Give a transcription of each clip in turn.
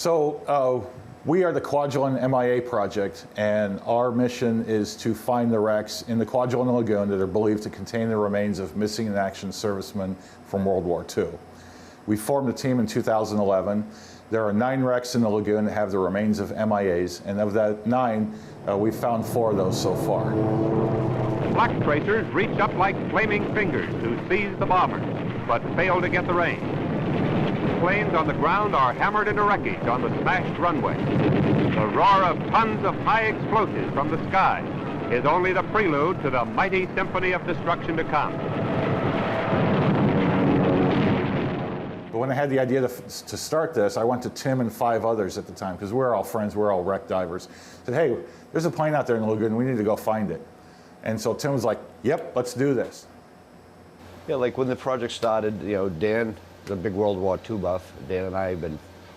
We are the Kwajalein MIA project, and our mission is to find the wrecks in the Kwajalein Lagoon that are believed to contain the remains of missing in action servicemen from World War II. We formed a team in 2011. There are 9 wrecks in the lagoon that have the remains of MIAs, and of that 9, we've found 4 of those so far. Flak tracers reach up like flaming fingers to seize the bombers, but fail to get the range. Planes on the ground are hammered into wreckage on the smashed runway. The roar of tons of high explosives from the sky is only the prelude to the mighty symphony of destruction to come. But when I had the idea to start this, I went to Tim and 5 others at the time, because we're all friends, we're all wreck divers. Said, hey, there's a plane out there in the lagoon, we need to go find it. And so Tim was like, yep, let's do this. Yeah, like when the project started, you know, Dan, the big World War II buff, Dan and I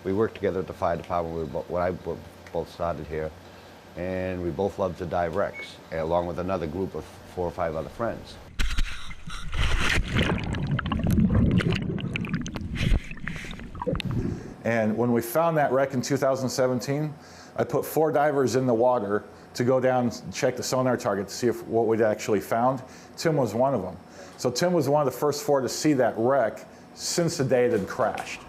we worked together at the fire department when I both started here, and we both loved to dive wrecks, along with another group of 4 or 5 other friends. And when we found that wreck in 2017, I put 4 divers in the water to go down and check the sonar target to see what we'd actually found. Tim was one of them. So Tim was one of the first 4 to see that wreck since the day it had crashed.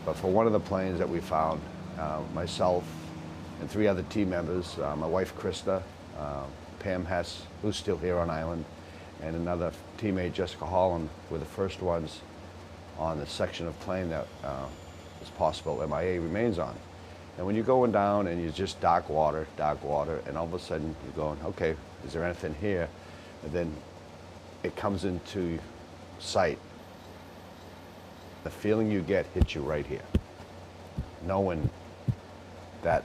But for one of the planes that we found, myself and 3 other team members, my wife Krista, Pam Hess, who's still here on island, and another teammate, Jessica Holland, were the first ones on the section of plane that is possible MIA remains on. And when you're going down and you're just dark water, and all of a sudden you're going, okay, is there anything here? And then it comes into sight. The feeling you get hits you right here, knowing that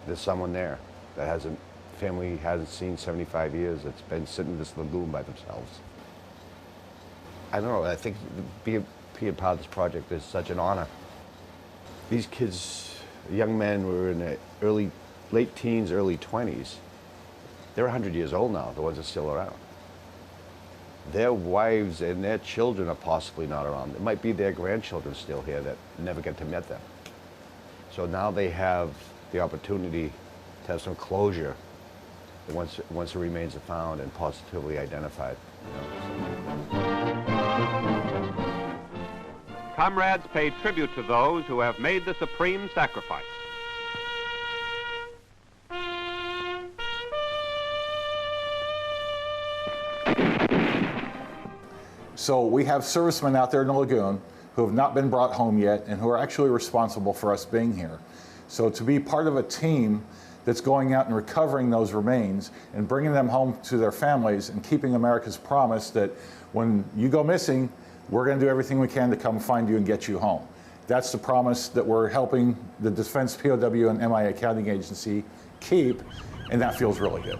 there's someone there that has a family he hasn't seen 75 years that's been sitting in this lagoon by themselves. I don't know, I think being part of this project is such an honor. These kids, young men, were in their late teens, early 20s. They're 100 years old now, the ones that are still around. Their wives and their children are possibly not around. It might be their grandchildren still here that never get to meet them. So now they have the opportunity to have some closure once the remains are found and positively identified. You know, Comrades pay tribute to those who have made the supreme sacrifice. So we have servicemen out there in the lagoon who have not been brought home yet and who are actually responsible for us being here. So to be part of a team that's going out and recovering those remains and bringing them home to their families and keeping America's promise that when you go missing, we're going to do everything we can to come find you and get you home. That's the promise that we're helping the Defense POW and MIA Accounting Agency keep, and that feels really good.